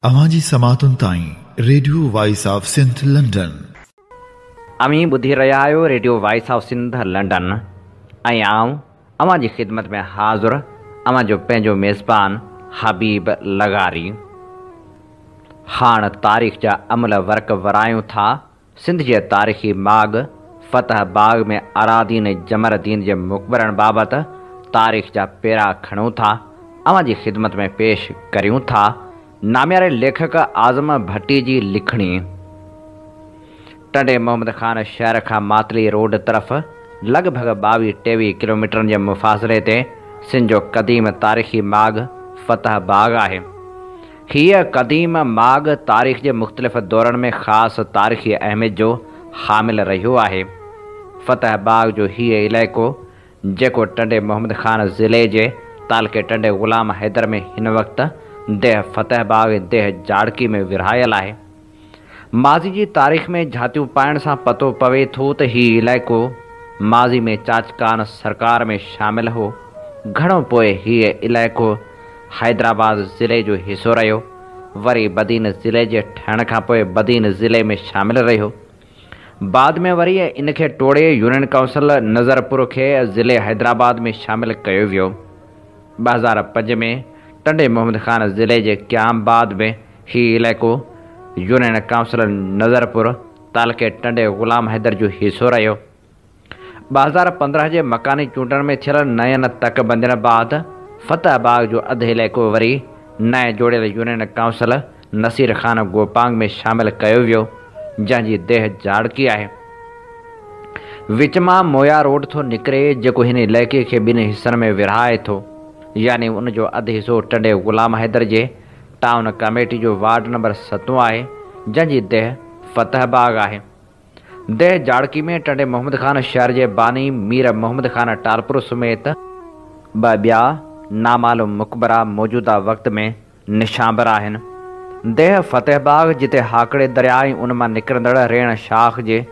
अवाजी समातुन ताईं radio voice of Sindh London. अमी ॿुधी रहिया आहियो radio voice of Sindh London ऐं आऊं अवां जी ख़िदमत में हाज़ुर अवां जो पंहिंजो मेज़बान हबीब लगारी। हाण तारीख़ जा अमल वर्क वरायूं था। सिंध जे तारीख़ी माॻ फतह बाग में अरादीन जमरदीन जे मुक़बरनि बाबति तारीख़ जा पेरा खणूं था। अवां जी ख़िदमत में पेश करियूं था नाम्यारे लेखक आज़म भट्टी जी लिखणी। टंडे मोहम्मद ख़ान शहर खां मातली रोड तरफ़ लॻभॻि 22-23 किलोमीटरनि जे मुफ़ासिले ते सिंध जो क़दीम तारीख़ी माॻ फतह बाग आहे। हीअ क़दीम माॻ तारीख़ जे मुख़्तलिफ़ दौरनि में ख़ासि तारीख़ी अहमियत जो हामिल रहियो आहे। फतह बाग जो हीअ इलाइक़ो जेको टंडे मोहम्मद ख़ान ज़िले जे तालके टंडे ग़ुलाम हैदर में हिन वक़्तु देह फतह बाग देह जाड़की में विरहायल आहे। माज़ी जी तारीख़ में झातियूं पाइण सां पतो पवे थो त हीउ इलाइक़ो माज़ी में चाचकान सरकार में शामिल हो। घणो पोइ हीउ इलाइक़ो हैदराबाद ज़िले जो हिसो रहियो। वरी बदीन ज़िले जे ठहण खां पोइ बदीन ज़िले में शामिल रहियो। बाद में वरी इनखे टोड़े यूनियन काउंसिल नज़रपुर खे ज़िले हैदराबाद में शामिल कयो वियो। 2005 में टंडे मोहम्मद ख़ान ज़िले जे क़यामबाद में हीउ इलाइक़ो यूनियन काउंसिल नज़रपुर तालके टंडे ग़ुलाम हैदर जो हिसो रहियो। 2015 जे मकानी चूंडनि में थियल नयनि तकबंदियुनि बाद फतह बाग जो अधु इलाइक़ो वरी नए जोड़ियल यूनियन काउंसिल नसीर ख़ान गोपांग में शामिल कयो वियो, जंहिंजी देह जाड़की आहे। विच मां मोया रोड थो निकिरे जेको हिन इलाइक़े खे ॿिनि हिसनि में विरहाए थो, यानी उन जो अधु हिसो टंडे ग़ुलाम हैदर जे टाउन कमेटी जो वार्ड नंबर 7 आहे, जंहिंजी देह फतह बाग आहे। देह जाड़की में टंडे मोहम्मद ख़ान शहर जे बानी मीर मोहम्मद ख़ान टालपुर समेत 2 ॿिया नामालूम मुक़बरा मौजूदा वक़्त में निशांबर आहिनि। देह फतह बाग जिते हाकड़े दरिया ऐं उन मां निकिरंदड़ रेण शाख जे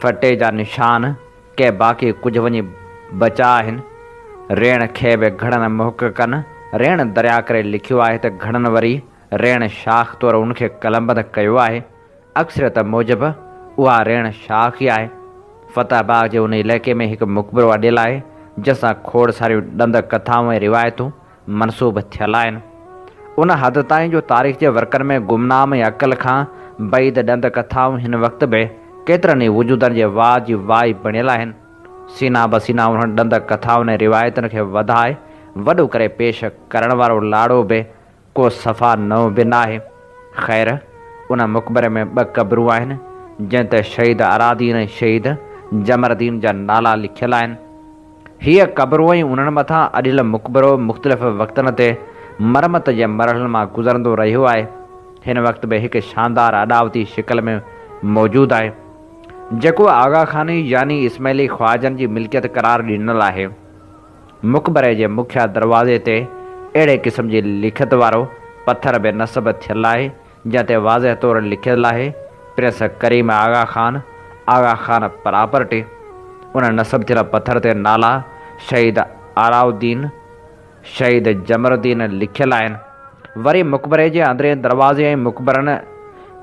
फटे जा निशान के बाक़ी कुझु वञी बचा आहिनि। रेण खे बि घणनि मुहक़क़नि रेण दरिया करे लिखियो आहे त घणनि वरी रेण शाख तौरु उनखे कलमबंद कयो आहे। अक्सरियत मूजिबि उहा रेण शाख ई आहे। फतह बाग जे उन इलाइक़े में हिकु मुक़बरो अॾियल आहे जंहिंसां खोड़ सारियूं ॾंद कथाऊं ऐं रिवायतूं मनसूब थियल आहिनि। उन हद ताईं जो तारीख़ जे वर्कनि में गुमनाम ऐं अक़ल खां बैद ॾंद कथाऊं हिन वक़्त बि केतिरनि ई वजूदनि जे वाह जी वाह बणियल आहिनि। सीना बसीना उन्हनि ॾंद कथाउनि ऐं रिवायतुनि खे वधाए वॾो करे पेश करण वारो लाड़ो बि को सफ़ा नओं बि न आहे। ख़ैर उन मुक़बरे में 2 क़बरूं आहिनि जंहिं ते शहीद अरादीन ऐं शहीद जमरदीन जा नाला लिखियल आहिनि। हीअ क़बरूं ऐं उन्हनि मथां अॾियल मुक़बरो मुख़्तलिफ़ वक़्तनि ते मरमत जे मरहलनि मां गुज़रंदो रहियो आहे। हिन वक़्त बि हिकु शानदार अॾावती शिकल में मौजूदु आहे जेको आगा ख़ानी यानी इस्माइली ख़्वाजनि जी मिल्कियत करार ॾिनल आहे। मुक़बरे जे मुख्य दरवाज़े ते अहिड़े क़िस्म जी लिखत वारो पथर बि नस्ब थियल आहे जंहिं ते वाज़ह तौरु लिखियलु आहे प्रिंस करीम आगा ख़ान प्रॉपर्टी। उन नस्ब थियल पथर ते नाला शहीद आलाउद्दीन शहीद जमरुद्दीन लिखियल आहिनि। वरी मुक़बरे जे अंदरे दरवाज़े ऐं मुक़बरनि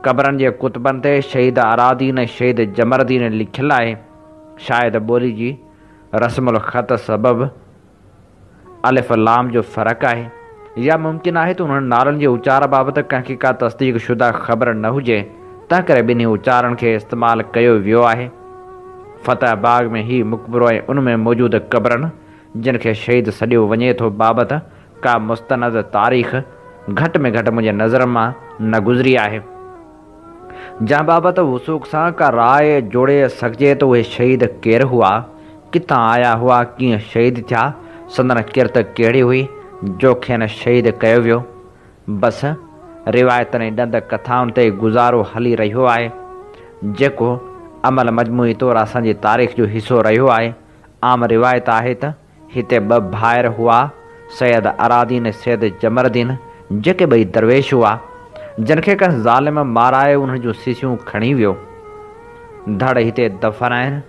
क़बरनि जे कुतबनि ते शहीद अरादीन शहीद जमरदीन लिखियलु आहे। शायदि ॿोली जी रस्मुल ख़त सबबि अलिफ लाम जो फ़र्क़ु आहे, या मुमकिन आहे त उन्हनि नालनि जे उचार बाबति कंहिंखे का तस्दीक़ शुदा ख़बर न हुजे, तंहिं करे ॿिन्ही उचारनि खे इस्तेमालु कयो वियो आहे। फतह बाग में ही मुक़बरो ऐं उन में मौजूदु क़बरनि जिन खे शहीद सॾियो वञे थो बाबति का मुस्तनद तारीख़ घटि में घटि मुंहिंजे नज़र मां न गुज़री आहे, जंहिं बाबति वसूख़ सां का राय जोड़े सघिजे त उहे शहीद केरु हुआ, किथां आया हुआ, कीअं शहीद थिया, संदन किरत कहिड़ी हुई जो खेनि शहीद कयो वियो। बसि रिवायतनि ऐं ॾंद कथाउनि ते गुज़ारो हली रहियो आहे जेको अमल मजमूई तौरु असांजी तारीख़ जो हिसो रहियो आहे। आम रिवायत आहे त हिते 2 भाइर हुआ, सैयद अरादीन सैयद जमरदीन, जेके 2 दरवेश हुआ जिन खे कंहिं ज़ालिम माराए उन्हनि जूं सीसियूं खणी वियो। धड़ हिते दफ़न आहिनि।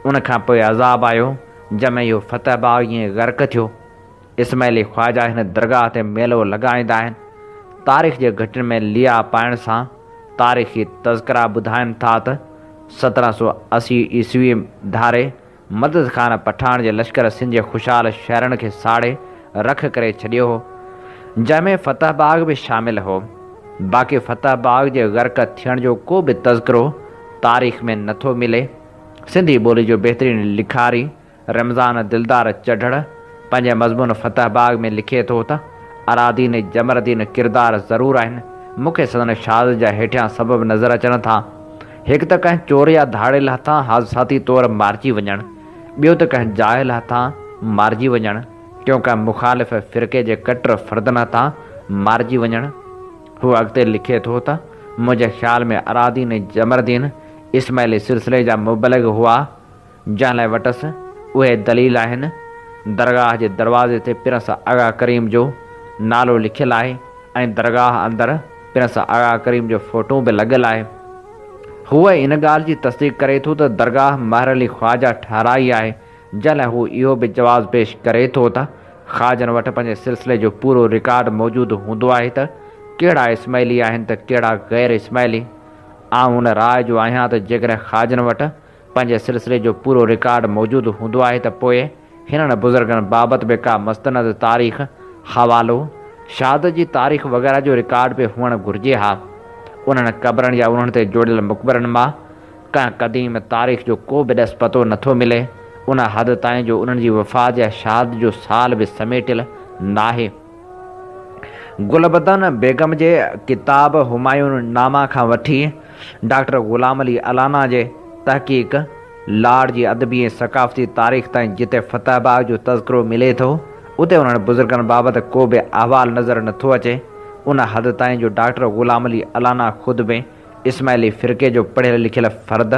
उन खां पोइ अज़ाब आयो जंहिंमें इहो फतह बाग ईअं ग़र्क़ थियो। इस्माइली ख़्वाजा हिन दरगाह ते मेलो लॻाईंदा आहिनि तारीख़ जे घटनि में लिया पाइण सां तारीख़ी तज़किरा ॿुधाइनि था त 1780 ईस्वी धारे मदद ख़ान पठान जे लश्कर सिंध जे ख़ुशहाल शहरनि खे साड़े रख करे छॾियो हो, जंहिंमें फतह बाग बि शामिल हो। बाक़ी फतह बाग जे गर्क थियण जो को बि तज़किरो तारीख़ में नथो मिले। सिंधी ॿोली जो बहितरीन लिखारी रमज़ान दिलदार चढ़ड़ पंहिंजे मज़मून फतह बाग में लिखे थो त अरादीन जमरदीन किरदार ज़रूर आहिनि, मूंखे सदन शहादत जा हेठियां सबब नज़र अचनि था। हिकु त कंहिं चोर या धाड़ियल हथां हादसाती तौरु मारिजी वञणु, ॿियो त कंहिं जाहिल हथां मारिजी वञणु, टियों कंहिं मुख़ालिफ़ फ़िरक़े जे कटर फ़र्दनि हथां मारिजी वञणु। हू अॻिते लिखे थो त मुंहिंजे ख़्याल में अरादीन जमरदीन इस्माइली सिलसिले जा मुबलग हुआ, जंहिं लाइ वटसि उहे दलील आहिनि। दरगाह जे दरवाज़े ते प्रिंस आगा करीम जो नालो लिखियलु आहे ऐं दरगाह अंदरि प्रिंस आगा करीम जो फ़ोटो बि लॻियलु आहे। हूअ इन ॻाल्हि जी तस्दीक़ करे थो त दरगाह महर अली ख़्वाजा ठाराई आहे, जंहिं लाइ हू इहो बि जवाबु पेश करे थो त ख़्वाजनि वटि पंहिंजे सिलसिले जो पूरो रिकॉर्ड मौजूदु हूंदो आहे त कहिड़ा इस्माइली आहिनि त कहिड़ा गैर इस्माइली। आउं उन राय जो आहियां त जेकॾहिं ख़्वाजनि वटि पंहिंजे सिलसिले जो पूरो रिकॉर्ड मौजूदु हूंदो आहे त पोइ हिननि बुज़ुर्गनि बाबति बि का मस्तनद तारीख़, हवालो, शहादत जी तारीख़ वग़ैरह जो रिकॉर्ड बि हुअणु घुरिजे हा। उन्हनि क़बरनि या उन्हनि ते जोड़ियल मुक़बरनि मां कंहिं क़दीम तारीख़ जो को बि ॾस पतो नथो मिले, उन हद ताईं जो उन्हनि जी वफ़ात या शहादत जो साल बि समेटियल नाहे। गुलबदन बेगम जे किताब हुमायून नामा खां वठी डॉक्टर ग़ुलाम अली अलाना जे तहक़ीक़ लाड़ जी अदबी ऐं सक़ाफ़ती तारीख़ ताईं जिते फतह बाग जो तज़किरो मिले थो, उते उन्हनि बुज़ुर्गनि बाबति को बि अहवाल नज़र नथो अचे। उन हद ताईं जो डॉक्टर ग़ुलाम अली अलाना ख़ुदि बि इस्माइली फ़िरक़े जो पढ़ियल लिखियल फ़र्द,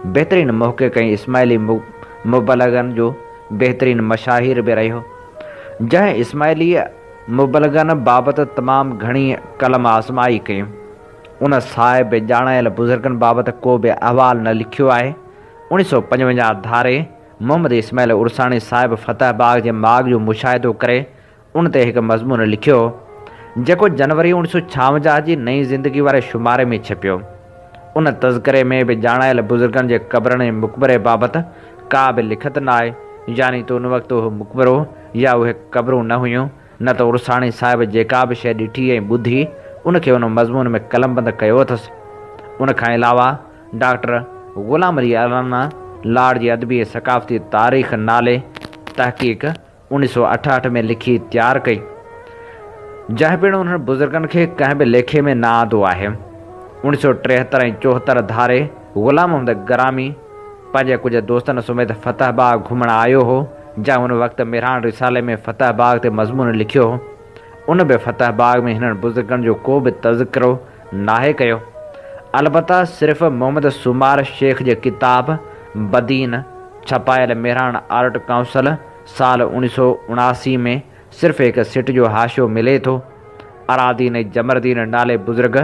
बहितरीन मुहक़िक़ ऐं इस्माइली मुबलगनि जो बहितरीन मशाहिर बि रहियो, जंहिं इस्माइली मुबलगनि बाबति तमामु घणी कलम आज़माई कयूं। उन साहिब ॼाणायल बुज़ुर्गनि बाबति को बि अहवाल न लिखियो आहे। 1955 धारे मोहम्मद इस्माइल उर्सानी साहिब फतह बाग जे माग जो मुशाहिदो करे उन ते हिकु मज़मून लिखियो, जेको जनवरी 1956 जी नई ज़िंदगी वारे शुमारे में छपियो। उन तज़किरे में बि ॼाणायल बुज़ुर्गनि जे क़बरनि ऐं मुक़बरे बाबति का बि लिखत न आहे, यानी त उन वक़्तु उहो मुक़बरो या उहे क़बरूं न हुयूं, न त उर्सानी साहिब जेका बि शइ ॾिठी ऐं ॿुधी उनखे उन मज़मून में कलमबंद कयो अथसि। उन खां अलावा डॉक्टर ग़ुलाम अली अलाना लाड़ जी अदबी ऐं सक़ाफ़ती तारीख़ नाले तहक़ीक़ 1968 में लिखी तयारु कई, जंहिं पिणु उन्हनि बुज़ुर्गनि खे कंहिं बि लेखे में न आंदो आहे। 1973 ऐं 74 धारे ग़ुलाम मोहम्मद गरामी पंहिंजे कुझु दोस्तनि समेत फतह बाग घुमणु आयो हो, जंहिं उन वक़्तु मिरहान रिसाले में फतह बाग ते मज़मून लिखियो हो। उन बि फतह बाग में हिननि बुज़ुर्गनि जो को बि तज़किरो नाहे कयो। अलबत्ता सिर्फ़ मोहम्मद सुमार शेख जे किताब बदीन छपायल मेहरान आर्ट काउंसिल साल 1979 में सिर्फ़ हिकु सिट जो हाशियो मिले थो। अरादीन जमरदीन नाले बुज़ुर्ग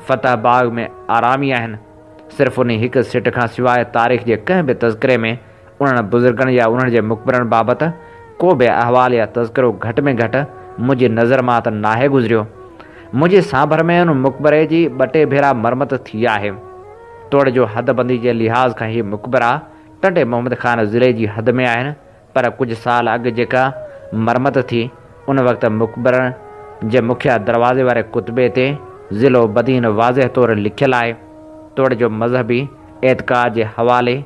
फतह बाग में आरामी आहिनि। सिर्फ़ उन हिकु सिट खां सवाइ तारीख़ जे कंहिं बि तज़किरे में उन्हनि बुज़ुर्गनि या उन्हनि जे मुक़बरनि बाबति को बि अहवाल या तज़किरो घटि में घटि मुंहिंजी नज़र मां त नाहे गुज़रियो। मुंहिंजे सांभर में उन मुक़बरे जी 2 भेरा मरमत थी आहे। तोड़ जो हदबंदी जे लिहाज़ खां हीअ मुक़बरा टंडे मोहम्मद ख़ान ज़िले जी हद में आहिनि, पर कुझु साल अॻु जेका मरमत थी उन वक़्तु मुक़बर जे मुखिया दरवाज़े वारे कुतबे ते ज़िलो बदीन वाज़ह तौरु लिखियलु आहे। तोड़ जो मज़हबी एतक़ाद जे हवाले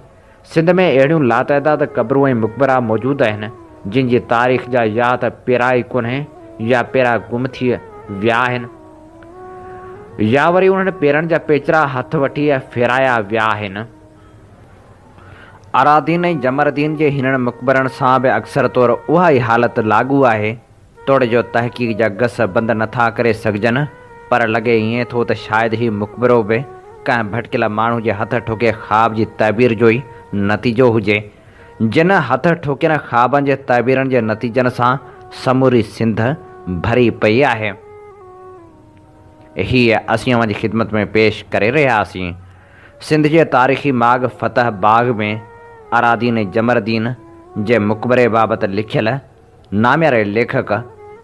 सिंध में अहिड़ियूं लातइदाद क़बरूं ऐं मुक़बरा मौजूदु आहिनि, जिन जी तारीख़ जा या त पेराई कोन्हे या पेरा गुम थी विया आहिनि, या वरी उन्हनि पेरनि जा पेचरा हथ वठी फेराया विया आहिनि। अरादीन ऐं जमरदीन जे हिननि मुक़बरनि सां बि अक्सर तौरु उहा ई हालत लागू आहे। तोड़ जो तहक़ीक़ जा गस बंदि नथा करे सघजनि, पर लॻे ईअं थो त शायदि ही मुक़बरो बि कंहिं भटकियल माण्हू जे हथ ठोके ख़्वाब जी तइबीर जो ई नतीजो हुजे, जिन हथ ठोकियल ख़्वाबनि जे तइबीरनि जे नतीजनि सां समूरी सिंध भरी पई आहे। हीअ असीं अव्हांजी ख़िदमत में पेश करे रहियासीं सिंध जे तारीख़ी माग फतह बाग में अरादीन जमरदीन जे मुक़बरे बाबति लिखियल नाम्यारे लेखक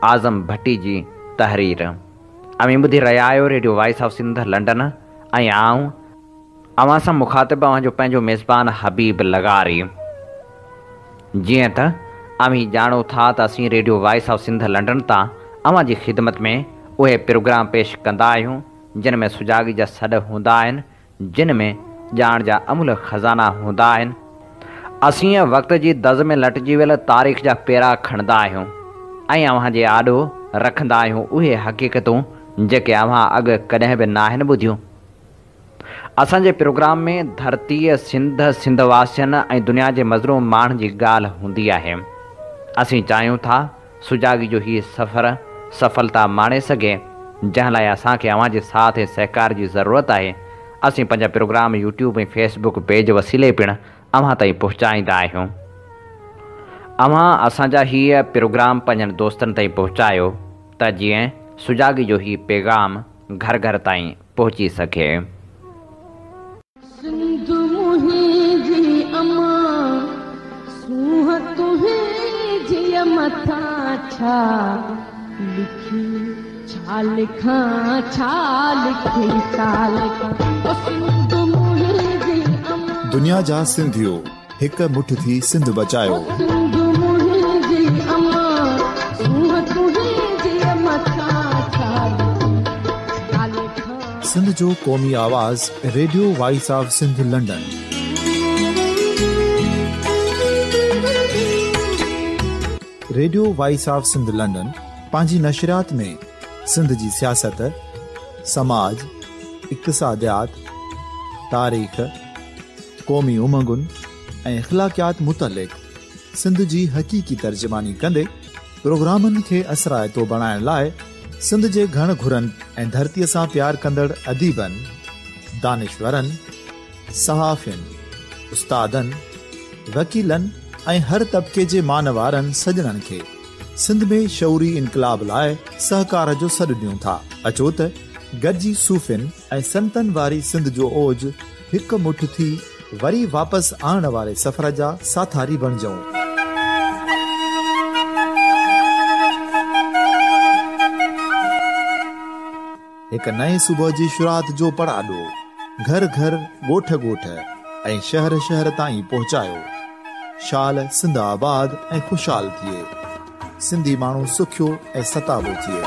आज़म भट्टी जी तहरीर। अमी ॿुधी रहिया आहियो radio voice of Sindh London ऐं आऊं अवां सां मुखातिब जो पंहिंजो मेज़बान हबीब लगारी। जीअं त अमी ॼाणो था त असीं radio voice of Sindh London तां अवां जी ख़िदमत में उहे प्रोग्राम पेश कंदा आहियूं जिन में सुजाॻी जा सॾ हूंदा आहिनि, जिन में ॼाण जा अमूल ख़ज़ाना हूंदा आहिनि। असीं वक़्त जी दज़ में लटिजी वियल तारीख़ जा पेरा खणंदा आहियूं ऐं अव्हां जे आॾो रखंदा आहियूं उहे हक़ीक़तूं जेके अव्हां अॻु कॾहिं बि नाहिनि ॿुधियूं। असांजे प्रोग्राम में धरतीअ सिंधवासियुनि ऐं दुनिया जे मज़लूम माण्हुनि जी ॻाल्हि हूंदी आहे। असीं चाहियूं था सुजाॻी जो हीउ सफ़र सफलता माणे सघे, जंहिं लाइ असांखे अव्हां जे साथ ऐं सहकार जी ज़रूरत आहे। असीं पंहिंजा प्रोग्राम यूट्यूब ऐं फेसबुक पेज वसीले पिणु अव्हां ताईं पहुचाईंदा आहियूं। अव्हां असांजा हीअ प्रोग्राम पंहिंजनि दोस्तनि ताईं पहुचायो त जीअं सुजाॻी जो हीउ पैगाम घर घर ताईं पहुची सघे। दुनिया जा सिंधियो हिक मुठ थी सिंध बचायो। सिंध जो क़ौमी आवाज़ radio voice of Sindh London. Radio voice of Sindh London पंहिंजी नशरियात में सिंध जी सियासत, समाज, इक़्तिसादियात, तारीख़, क़ौमी उमंगुनि ऐं इख़्लाक़ियात मुतलिक़ सिंध जी हक़ीक़ी तर्जुमानी कंदे प्रोग्रामनि खे असराइतो बणाइण लाइ सिंध जे घण घुरनि ऐं धरतीअ सां प्यार कंदड़ अदीबनि, दानिशवरनि, सहाफ़ियुनि, उस्तादनि, वकीलनि ऐं हर तबिके जे मानवारनि सजणनि खे सिंध में शऊरी इनकलाब लाइ सहकार जो सॾु ॾियूं था। अचो त गॾिजी सूफ़ियुनि ऐं संतनि वारी सिंध जो ओज हिकु मुठ थी वरी वापसि आणण वारे सफ़र जा साथारी बणिजऊं। हिकु नए सुबुह जी शुरूआत जो पड़ाॾो घर घर, ॻोठ ॻोठ ऐं शहर शहर ताईं पहुचायो। शाल सिंध आबाद ऐं ख़ुशहाल थिए, सिंधी माण्हू सुखियो ऐं सताबो थिए।